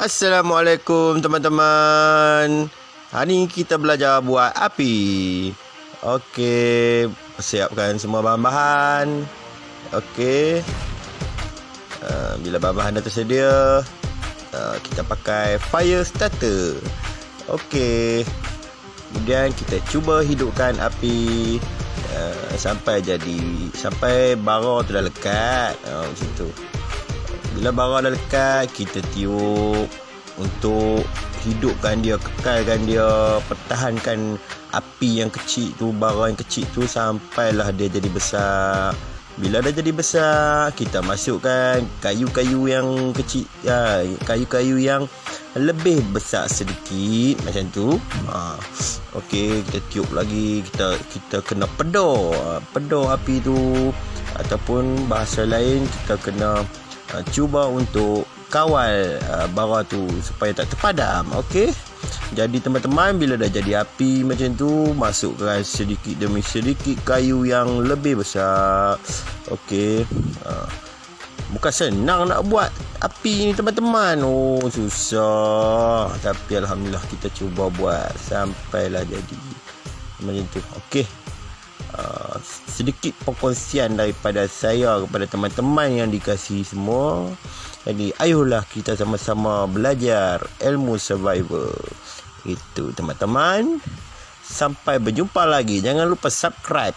Assalamualaikum teman-teman. Hari ni kita belajar buat api. Okey, persiapkan semua bahan-bahan. Okey. Bila bahan-bahan dah tersedia, kita pakai fire starter. Okey. Kemudian kita cuba hidupkan api sampai bara tu dah lekat. Macam tu. Bila bara dah lekat, kita tiup untuk hidupkan dia, kekalkan dia, pertahankan api yang kecil tu, bara yang kecil tu sampailah dia jadi besar. Bila dah jadi besar, kita masukkan kayu-kayu yang kecil, kayu-kayu yang lebih besar sedikit macam tu. Okey, kita tiup lagi, kita kena pedor api tu, ataupun bahasa lain kita kena cuba untuk kawal bara tu supaya tak terpadam. Okey. Jadi teman-teman, bila dah jadi api macam tu, masukkan sedikit demi sedikit kayu yang lebih besar. Okey. Bukan senang nak buat api ni teman-teman. Susah. Tapi alhamdulillah kita cuba buat sampailah jadi macam tu. Okey. Sedikit perkongsian daripada saya kepada teman-teman yang dikasihi semua. Jadi ayolah kita sama-sama belajar ilmu survival. Itu teman-teman. Sampai berjumpa lagi. Jangan lupa subscribe.